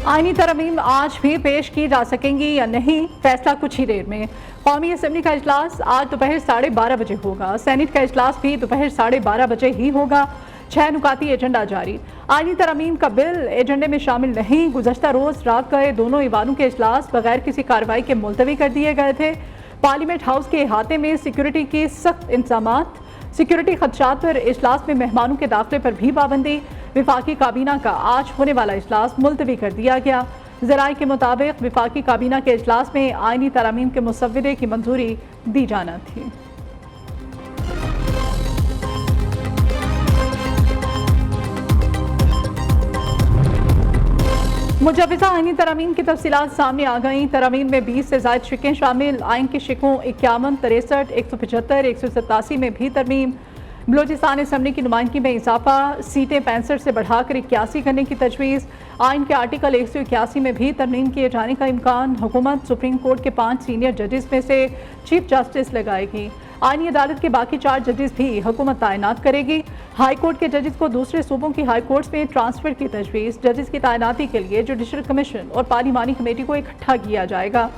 आईनी तरमीम आज भी पेश की जा सकेंगी या नहीं, फैसला कुछ ही देर में। कौमी असम्बली का इजलास आज दोपहर 12:30 बजे होगा। सेनेट का इजलास भी दोपहर 12:30 बजे ही होगा। 6 नुकाती एजेंडा जारी। आईनी तरमीम का बिल एजेंडे में शामिल नहीं। गुज़श्ता रोज रात गए दोनों ईवानों के इजलास बगैर किसी कार्रवाई के मुलतवी कर दिए गए थे। पार्लियामेंट हाउस के अहाते में सिक्योरिटी की सख्त इंतजामात। सिक्योरिटी खदशात पर इजलास में मेहमानों के दाखिले पर भी पाबंदी। विफाकी काबीना का आज होने वाला इजलास मुलतवी कर दिया गया। ज़राए के मुताबिक विफाकी काबीना के इजलास में आईनी तरमीम के मुसव्वदे की मंजूरी दी जाना थी। मुजव्वज़ा आईनी तरमीम की तफसीलात सामने आ गई। तरमीम में 20 से ज़ायद शिकें शामिल। आइन की शिकों 51, 63, 175, 187 में भी तरमीम। बलोचिस्तान असम्बली की नुमाइंदगी में इजाफा। सीटें 65 से बढ़ाकर 81 करने की तजवीज़। आइन के आर्टिकल 181 में भी तरमीम किए जाने का इम्कान। हुकूमत सुप्रीम कोर्ट के 5 सीनियर जजेस में से चीफ जस्टिस लगाएगी। आईनी अदालत के बाकी 4 जजेस भी हुकूमत तैनात करेगी। हाई कोर्ट के जजेस को दूसरे सूबों की हाई कोर्ट्स में ट्रांसफर की तजवीज़। जजेस की तैनाती के लिए जुडिशल कमीशन और पार्लिमानी कमेटी को इकट्ठा किया जाएगा।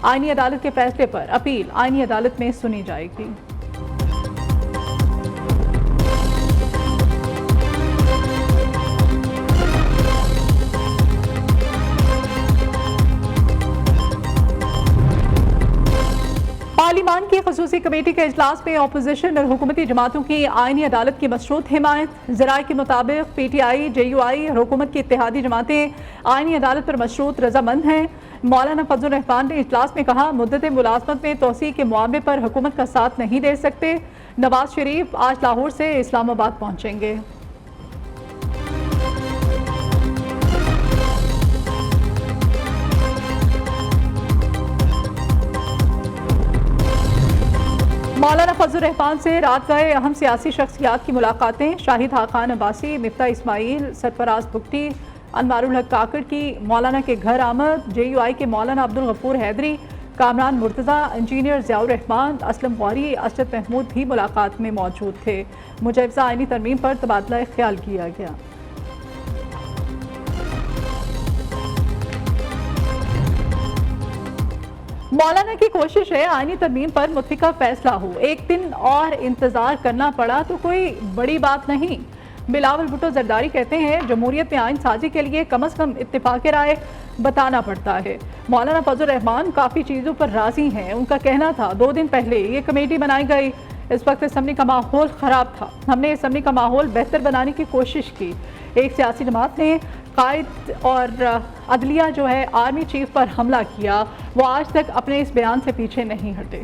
आईनी अदालत के फैसले पर अपील आईनी अदालत में सुनी जाएगी। पार्लिमान की खसूसी कमेटी के इजलास में अपोजिशन और हुकूमती जमातों की आईनी अदालत की मशरूत हिमायत। ज़राए के मुताबिक PTI, JUI और हुकूमत की इत्तेहादी जमातें आईनी अदालत पर मशरूत रजामंद हैं। मौलाना फजल रहमान ने इजलास में कहा, मुद्दत मुलाजमत में तोसी के मामले पर हुकूमत का साथ नहीं दे सकते। नवाज शरीफ आज लाहौर से इस्लामाबाद पहुँचेंगे। मौलाना फजल रहमान से रात गए अहम सियासी शख्सियात की मुलाकातें। शाहिद खान अब्बासी, मिफ्ता इस्माइल, सरफराज बुगटी, अनवारुल हक काकड़ की मौलाना के घर आमद। JUI के मौलाना अब्दुल गफूर हैदरी, कामरान मुर्तज़ा, इंजीनियर ज़ियाउर रहमान, असलम गौरी, असद महमूद भी मुलाकात में मौजूद थे। मुजव्वज़ा आईनी तरमीम पर तबादला ख्याल किया गया। मौलाना की कोशिश है आईनी तरमीम पर मुतफिका फैसला हो। एक दिन और इंतजार करना पड़ा तो कोई बड़ी बात नहीं। बिलावल भुट्टो जरदारी कहते हैं, जमहूरियत में आइन साजी के लिए कम अज कम इत्तेफाक राय बताना पड़ता है। मौलाना फजल रहमान काफ़ी चीज़ों पर राजी हैं। उनका कहना था 2 दिन पहले ये कमेटी बनाई गई। इस वक्त असम्बली का माहौल ख़राब था। हमने असम्बली का माहौल बेहतर बनाने की कोशिश की। एक सियासी जमात ने कायद और अदलिया जो है आर्मी चीफ पर हमला किया। वो आज तक अपने इस बयान से पीछे नहीं हटे।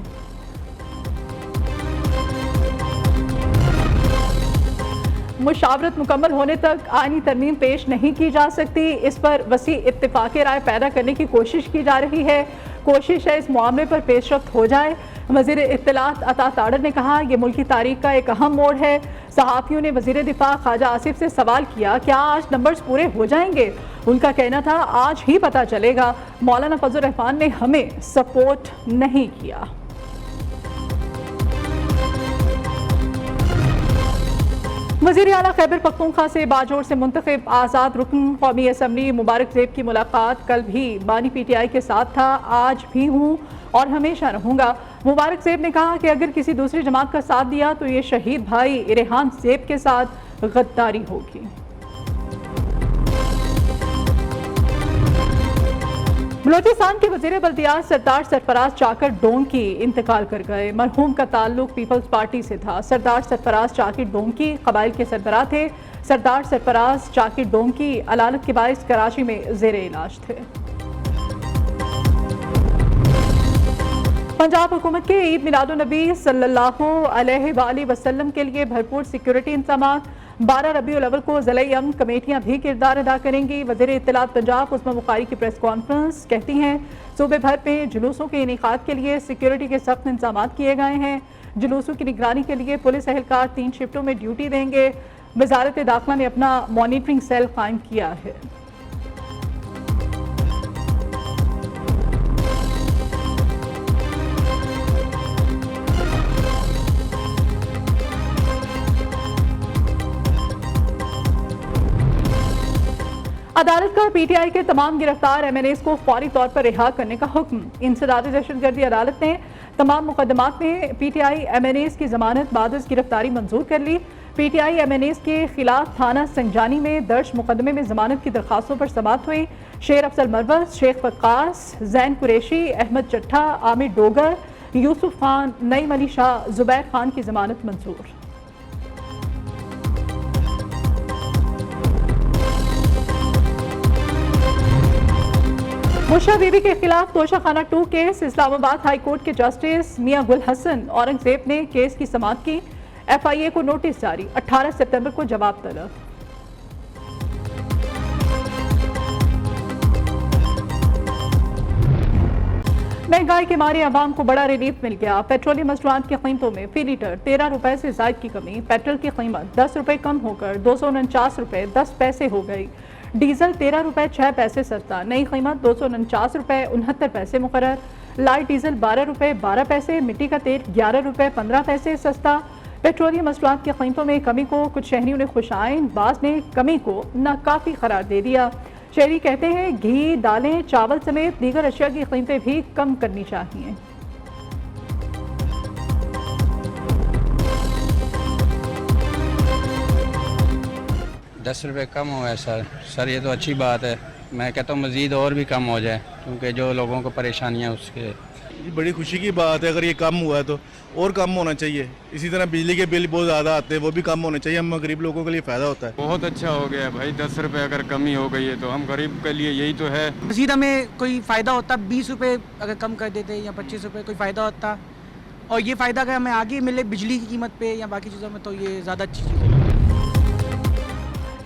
मुशावरत मुकम्मल होने तक आईनी तरमीम पेश नहीं की जा सकती। इस पर वसी इत्तेफाक राय पैदा करने की कोशिश की जा रही है। कोशिश है इस मामले पर पेशरफ्त हो जाए। वज़ीर इत्तलात अता ताड़र ने कहा, यह मुल्क की तारीख का एक अहम मोड़ है। सहाफ़ियों ने वज़ीर दिफा ख्वाजा आसिफ से सवाल किया, क्या आज नंबर्स पूरे हो जाएंगे? उनका कहना था, आज ही पता चलेगा। मौलाना फजल रहमान ने हमें सपोर्ट नहीं किया। वज़ीर आला खैबर पख्तूनख्वा से बाजोड़ से मुंतखब आज़ाद रुकन कौमी असम्बली मुबारक ज़ेब की मुलाकात कल भी बानी PTI के साथ था। आज भी हूँ और हमेशा रहूँगा। मुबारक ज़ेब ने कहा कि अगर किसी दूसरी जमात का साथ दिया तो ये शहीद भाई रेहान ज़ेब के साथ गद्दारी होगी। बलोचिस्तान के वज़ीर बल्दियात सरदार सरफराज चाकर डोंकी इंतकाल कर गए। मरहूम का ताल्लुक पीपल्स पार्टी से था। सरदार सरफराज चाकिर डोंकी कबाइल के सरबराह थे। सरदार सरफराज चाकिर डोंकी अलालत के बाइस कराची में ज़ेर इलाज थे। पंजाब हुकूमत के ईद मिलादुन्नबी सल्लल्लाहु अलैहि वसल्लम के लिए भरपूर सिक्योरिटी इंतजाम। 12 रबीउल अव्वल को ज़िले अमन कमेटियाँ भी किरदार अदा करेंगी। वज़ीर इत्तलात पंजाब उस्मा बुखारी की प्रेस कॉन्फ्रेंस कहती हैं, सूबे भर में जुलूसों के इनेकाद के लिए सिक्योरिटी के सख्त इंतजाम किए गए हैं। जुलूसों की निगरानी के लिए पुलिस एहलकार 3 शिफ्टों में ड्यूटी देंगे। वज़ारत दाखिला ने अपना मॉनिटरिंग सेल कायम किया है। अदालत का पीटीआई के तमाम गिरफ्तार एमएनएस को फौरी तौर पर रिहा करने का हुक्म। इंसदाद दहशतगर्दी अदालत ने तमाम मुकदमात में पीटीआई एमएनएस की जमानत बाद गिरफ्तारी मंजूर कर ली। पीटीआई एमएनएस के खिलाफ थाना संजानी में दर्ज मुकदमे में जमानत की दरखास्तों पर समाअत हुई। शेर अफजल मरवज, शेख वक्कास, जैन कुरैशी, अहमद चट्ठा, आमिर डोगर, यूसुफ खान, नईम अली शाह, जुबैर खान की जमानत मंजूर। मुशा बीबी के खिलाफ Toshakhana 2 case. Islamabad high court के जस्टिस मियां गुल हसन औरंगजेब ने केस की समाअत की। एफआईए को नोटिस जारी, 18 सितंबर को जवाब तलब। महंगाई के मारे आवाम को बड़ा रिलीफ मिल गया। पेट्रोलियम मसनूआत की कीमतों में फी लीटर 13 रुपए से जायद की कमी। पेट्रोल की कीमत 10 रुपए कम होकर 249 रुपए 10 पैसे हो गई। डीजल 13 रुपए 6 पैसे सस्ता, नई कीमत 249 रुपए 69 पैसे मुकर्रर। लाइट डीजल 12 रुपए 12 पैसे, मिट्टी का तेल 11 रुपए 15 पैसे सस्ता। पेट्रोलियम मसनूआत की कीमतों में कमी को कुछ शहरियों ने खुशाइन, बाज़ ने कमी को नाकाफी करार दे दिया। शहरी कहते हैं घी, दालें, चावल समेत दीगर अशिया की कीमतें भी कम करनी चाहिए। ₹10 कम हुआ है सर ये तो अच्छी बात है। मैं कहता हूँ मज़ीद और भी कम हो जाए, क्योंकि जो लोगों को परेशानियाँ उसके। ये बड़ी खुशी की बात है, अगर ये कम हुआ है तो और कम होना चाहिए। इसी तरह बिजली के बिल बहुत ज़्यादा आते हैं, वो भी कम होने चाहिए। हम गरीब लोगों के लिए फ़ायदा होता है। बहुत अच्छा हो गया भाई, 10 रुपये अगर कमी हो गई है तो हम गरीब के लिए यही तो है। मज़ीद हमें कोई फ़ायदा होता, 20 रुपये अगर कम कर देते या 25 रुपये कोई फ़ायदा होता, और ये फ़ायदा अगर हमें आगे मिले बिजली की कीमत पे या बाकी चीज़ों में, तो ये ज़्यादा अच्छी चीज़ है।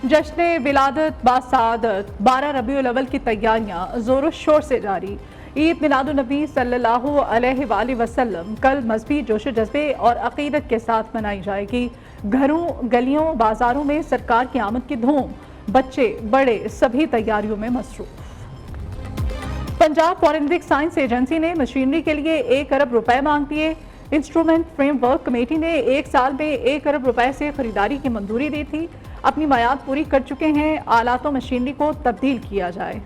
जश्न विलादत बासादत 12 रबीउल अव्वल की तैयारियां जोरों शोर से जारी। ईद मिलादुन्नबी सल्लल्लाहु अलैहि वसल्लम कल मजहबी जोश जज्बे और अकीदत के साथ मनाई जाएगी। घरों, गलियों, बाजारों में सरकार की आमद की धूम, बच्चे बड़े सभी तैयारियों में मसरूफ। पंजाब फॉरेंसिक साइंस एजेंसी ने मशीनरी के लिए 1 अरब रुपए मांग दिए। इंस्ट्रूमेंट फ्रेमवर्क कमेटी ने 1 साल में 1 अरब रुपए से खरीदारी की मंजूरी दी थी। अपनी मयाद पूरी कर चुके हैं, आलातों मशीनरी को तब्दील किया जाए।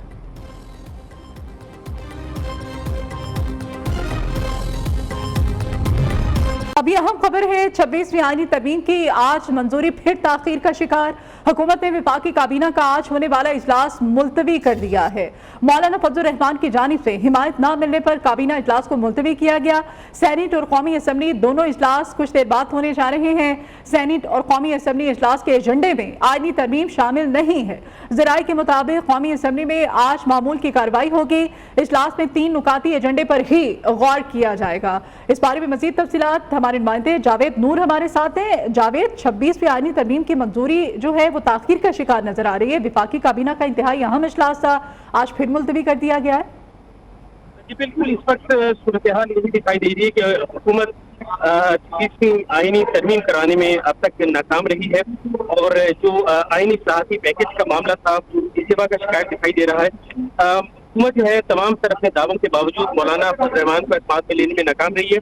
अभी अहम खबर है 26वीं आईनी तरमीम की आज मंजूरी फिर ताखीर का शिकार। हुकूमत ने वफाकी काबीना का आज होने वाला इजलास मुलतवी कर दिया है। मौलाना फजलुर रहमान की जानिब से हिमायत न मिलने पर काबीना इजलास को मुलतवी किया गया। सेनेट और कौमी असम्बली दोनों इजलास कुछ देर बाद होने जा रहे हैं। सेनेट और कौमी असम्बली इजलास के एजेंडे में आईनी तरमीम शामिल नहीं है। ज़राए के मुताबिक कौमी असम्बली में आज मामूल की कार्रवाई होगी। इजलास में 3 नुकाती एजेंडे पर ही गौर किया जाएगा। इस बारे में मजीद तफसीलात हमारे नुमाइंदे जावेद नूर हमारे साथ हैं। जावेद, 26वीं आईनी तरमीम की मंजूरी जो है वो ताखीर का शिकार नजर आ रही है। वफाकी काबीना का इंतहाई अहम इजलास था, आज फिर मुलतवी कर दिया गया है। जी बिल्कुल, इस वक्त सूरत हाल यही दिखाई दे रही है कि हुकूमत 26वीं आईनी तरमीम कराने में अब तक नाकाम रही है और जो आईनी सलाहती पैकेज का मामला था इस्तीफा का शिकायत दिखाई दे रहा है। हुकूमत जो है तमाम तरह के दावों के बावजूद मौलाना फजलुर रहमान को इत्मीनान में लेने में नाकाम रही है।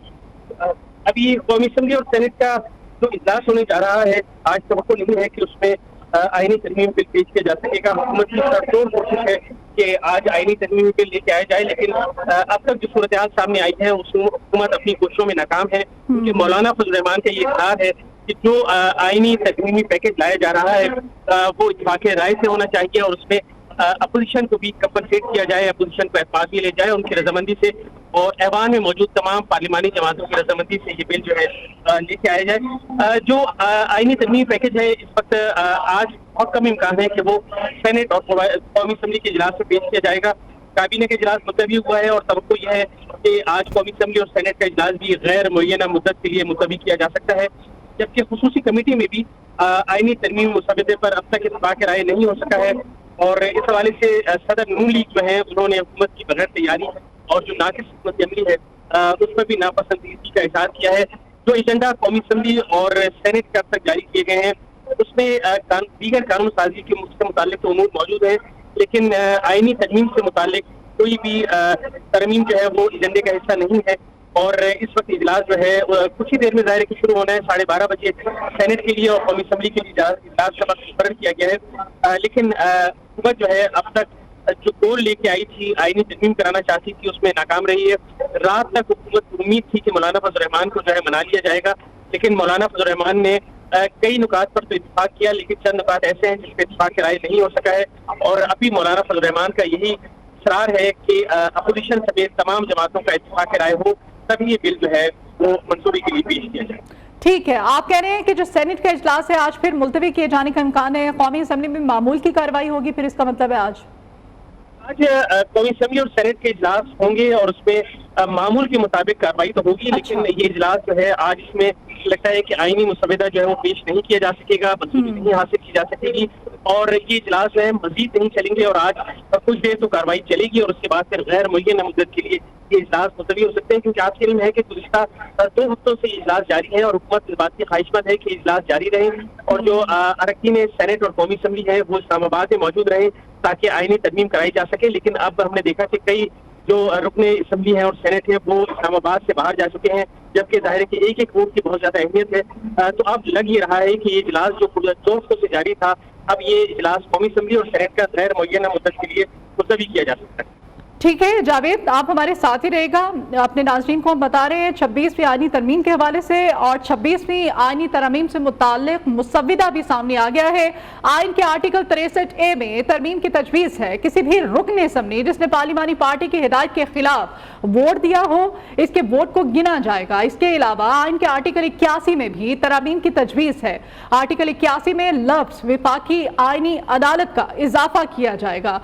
अभी कौमी असम्बली और सेनेट का जो इजलास होने जा रहा है, आज तवक्को नहीं है कि उसमें आईनी तरमीम बिल पेश किया जा सकेगा। हुकूमत की सरतोड़ कोशिश है कि आज आईनी तरमीम बिल लेके आया जाए, लेकिन अब तक जो सूरत हाल सामने आई है उसमें हुकूमत अपनी कोशिशों में नाकाम है, क्योंकि मौलाना फजलुर रहमान का ये इकरार है कि जो आईनी तरमीमी पैकेज लाया जा रहा है वो इत्तेफाक राय से होना चाहिए और उसमें अपोजिशन को भी कंपनसेट किया जाए, अपोजिशन को एतमाद भी ले जाए उनकी रजामंदी से, और ऐवान में मौजूद तमाम पार्लिमानी जमातों की रजामंदी से ये बिल जो है लेके आया जाए। जो आईनी तरमीमी पैकेज है इस वक्त आज बहुत कम इम्कान है कि वो सेनेट और कौमी असम्बली के इजलास में पेश किया जाएगा। काबीना का इजलास मुलतवी हुआ है और तवक्को यह है कि आज कौमी असम्बली और सेनेट का इजलास भी गैर मुअय्यना मुद्दत के लिए मुलतवी किया जा सकता है, जबकि खुसूसी कमेटी में भी आईनी तरमीम मुसवदे पर अब तक इत्तेफाक राय नहीं हो सका है। और इस हवाले से सदर नून लीग जो है उन्होंने हुकूमत की बगैर तैयारी और जो नाकिस हुकूमत अमली है उस पर भी नापसंदीदगी का इजहार किया है। जो एजेंडा कौमी असम्बली और सेनेट के अब तक जारी किए गए हैं उसमें दीगर कानून साजी के मुताल्लिक तो उमूर मौजूद है, लेकिन आईनी तरमीम से मुताल्लिक कोई भी तरमीम जो है वो एजेंडे का हिस्सा नहीं है। और इस वक्त इजलास जो है कुछ ही देर में ज़ाहिर है कि शुरू होना है। 12:30 बजे सेनेट के लिए और कौमी असम्बली के लिए इजलास का वक्त मुकर्रर किया गया है। लेकिन हुकूमत जो है अब तक जो गोल लेके आई थी, आईनी तरमीम कराना चाहती थी, उसमें नाकाम रही है। रात तक हुकूमत को उम्मीद थी कि मौलाना फजल रहमान को जो है मना लिया जाएगा, लेकिन मौलाना फजल रहमान ने कई नुकात पर तो इत्तेफाक किया, लेकिन चंद नुकात ऐसे हैं जिस पर इत्तेफाक की राय नहीं हो सका है। और अभी मौलाना फजल रहमान का यही इसरार है कि अपोजिशन समेत तमाम जमातों का इत्तेफाक की राय हो, तभी ये बिल जो है वो मंजूरी के लिए पेश किया जाए। ठीक है, आप कह रहे हैं कि जो सेनेट का इजलास है आज फिर मुलतवी किए जाने का इम्कान है, कौमी असम्बली में मामूल की कार्रवाई होगी, फिर इसका मतलब है आज कौमी असम्बली और सेनेट के इजलास होंगे और उसमें मामूल के मुताबिक कार्रवाई तो होगी। लेकिन ये इजलास जो है आज इसमें लगता है कि आईनी मुसवदा जो है वो पेश नहीं किया जा सकेगा, मंजूरी नहीं हासिल की जा सकेगी और ये इजलास जो है मजीद नहीं चलेंगे और आज कुछ देर तो कार्रवाई चलेगी और उसके बाद फिर गैर मुय्यना मुद्दत के लिए ये इजलास मुलतवी हो सकते हैं। क्योंकि आपके इल्म है कि गुज़िश्ता 2 हफ्तों से इजलास जारी है और हुकूमत इस बात की ख्वाहिशमंद है कि इजलास जारी रहे और जो अरकान सेनेट और कौमी असम्बली है वो इस्लामाबाद में मौजूद रहे ताकि आईनी तरमीम कराई जा सके। लेकिन अब हमने देखा कि कई जो रुकने असम्बली है और सेनेट है वो इस्लामाबाद से बाहर जा चुके हैं, जबकि जाहिर है कि एक वोट की बहुत ज्यादा अहमियत है। तो अब लग ये रहा है कि ये इजलास जो 2 हफ्तों से जारी था, अब ये इजलास कौमी असम्बली और सेनेट का गैर मुय्यना मुद्दत के लिए मुलतवी किया जा सकता है। ठीक है जावेद, आप हमारे साथ ही रहेगा। अपने नाज़रीन को हम बता रहे हैं 26वीं आईनी तरमीम के हवाले से और 26वीं आईनी तरमीम से मुताल्लिक मुसव्विदा भी सामने आ गया है। आइन के आर्टिकल 63A में तरमीम की तजवीज़ है किसी भी रुकन असम्बली जिसने पार्लिमानी पार्टी की हिदायत के खिलाफ वोट दिया हो, इसके वोट को गिना जाएगा। इसके अलावा आइन के आर्टिकल 81 में भी तरमीम की तजवीज़ है। आर्टिकल 81 में लफ्ज़ विफाकी आईनी अदालत का इजाफा किया जाएगा।